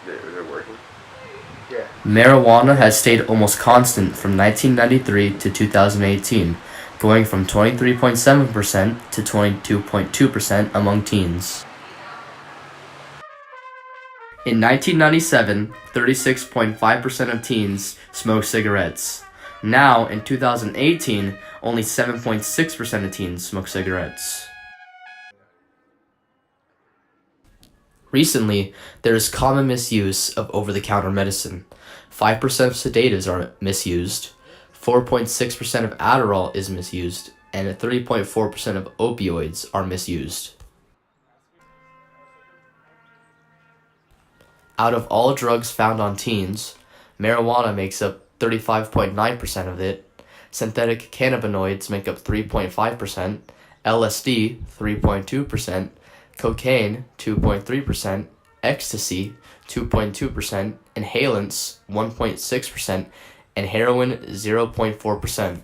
They're working. Yeah. Marijuana has stayed almost constant from 1993 to 2018, going from 23.7% to 22.2% among teens. In 1997, 36.5% of teens smoked cigarettes. Now, in 2018, only 7.6% of teens smoke cigarettes. Recently, there is common misuse of over-the-counter medicine. 5% of sedatives are misused, 4.6% of Adderall is misused, and 3.4% of opioids are misused. Out of all drugs found on teens, marijuana makes up 35.9% of it, synthetic cannabinoids make up 3.5%, LSD 3.2%, cocaine 2.3%, ecstasy 2.2%, inhalants 1.6%, and heroin 0.4%.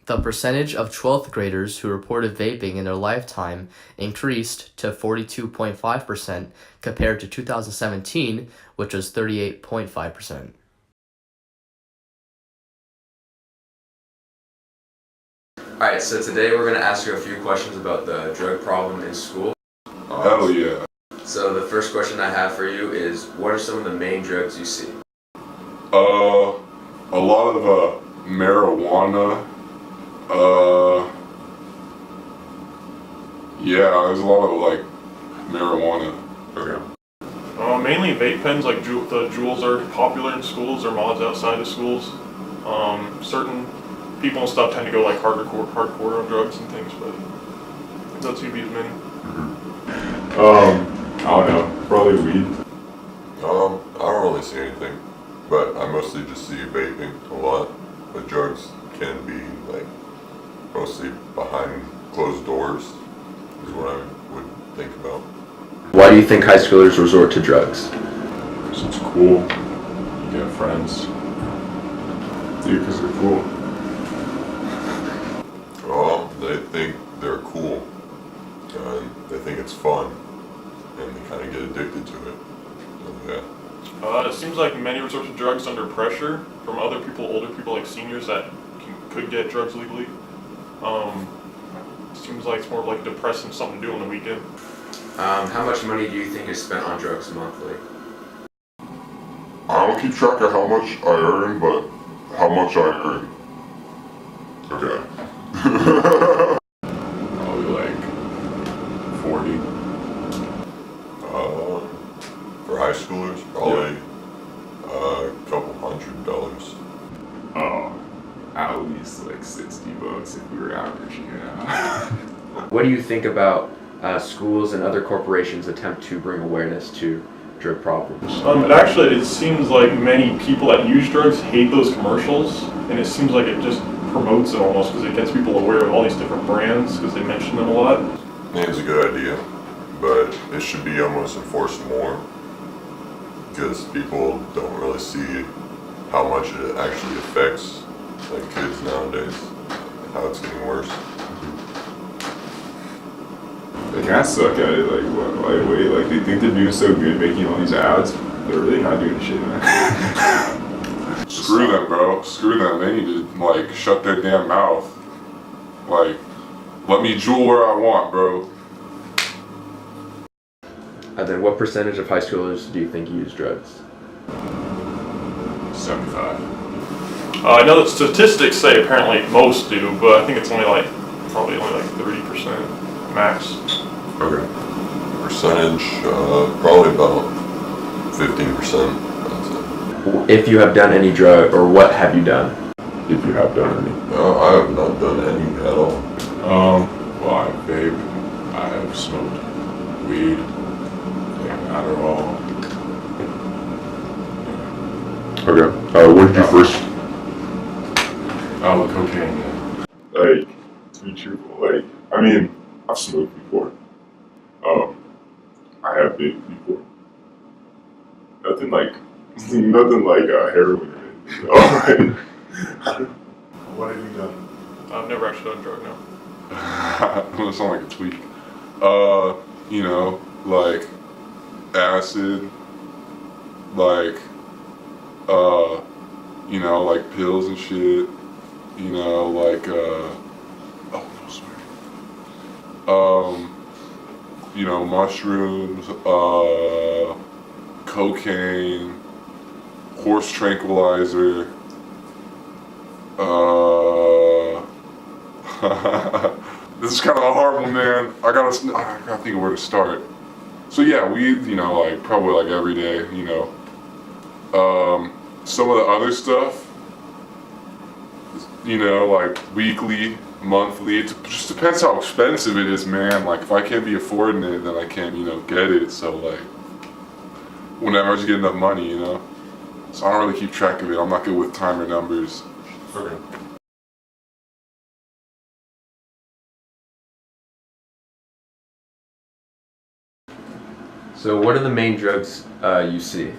The percentage of 12th graders who reported vaping in their lifetime increased to 42.5% compared to 2017, which was 38.5%. Alright, so today we're going to ask you a few questions about the drug problem in school. Hell yeah. So the first question I have for you is, what are some of the main drugs you see? A lot of marijuana. Yeah, there's a lot of like marijuana. Okay. Mainly vape pens, like the Juuls are popular in schools or mods outside of schools. Certain people and stuff tend to go like hardcore on drugs and things, but I think that's gonna be as many. I don't know, probably weed. I don't really see anything, but I mostly just see vaping a lot. But drugs can be like mostly behind closed doors is what I would think about. Why do you think high schoolers resort to drugs? Because it's cool. You get friends. Dude, because they're cool. They think they're cool, and they think it's fun, and they kind of get addicted to it. So, yeah. It seems like many resort to drugs under pressure from other people, older people like seniors that could get drugs legally. Seems like it's more of like depressing something to do on the weekend. How much money do you think is spent on drugs monthly? I don't keep track of how much I earn, but how much I earn. Okay. Probably like 40. For high schoolers, probably a couple $100. Oh, at least like $60 if we were averaging it out. What do you think about schools and other corporations attempt to bring awareness to drug problems? It seems like many people that use drugs hate those commercials, and it seems like it just promotes it almost because it gets people aware of all these different brands because they mention them a lot. I think it's a good idea, but it should be almost enforced more because people don't really see how much it actually affects like kids nowadays, how it's getting worse. They kind of suck at it, like they think they're doing so good making all these ads. They're really not doing shit, man. Screw them, bro. Screw them. They need to like shut their damn mouth. Like, let me jewel where I want, bro. And then what percentage of high schoolers do you think use drugs? 75. I know that statistics say apparently most do, but I think it's probably only like 30% max. Okay. Percentage, probably about 15%. If you have done any drug, or what have you done? If you have done any. No, I have not done any at all. Well, I vape. I have smoked weed, like Adderall. Okay. When did you first? Oh, cocaine. Yeah. Like, to be truthful, I mean, I've smoked before. I have vaped before. Nothing like heroin or anything. What have you done? I've never actually done a drug, no. I'm gonna sound like a tweak. You know, like acid, like you know, like pills and shit. You know, like oh no, sorry. You know, mushrooms, cocaine, horse tranquilizer. This is kind of a hard one, man. I gotta think of where to start. So yeah, weed, you know, like probably like every day, you know. Some of the other stuff, you know, like weekly, monthly. It just depends how expensive it is, man. Like if I can't be affording it, then I can't, you know, get it. So like, whenever I just get enough money, you know. So I don't really keep track of it. I'm not good with time or numbers. Okay. So what are the main drugs you see?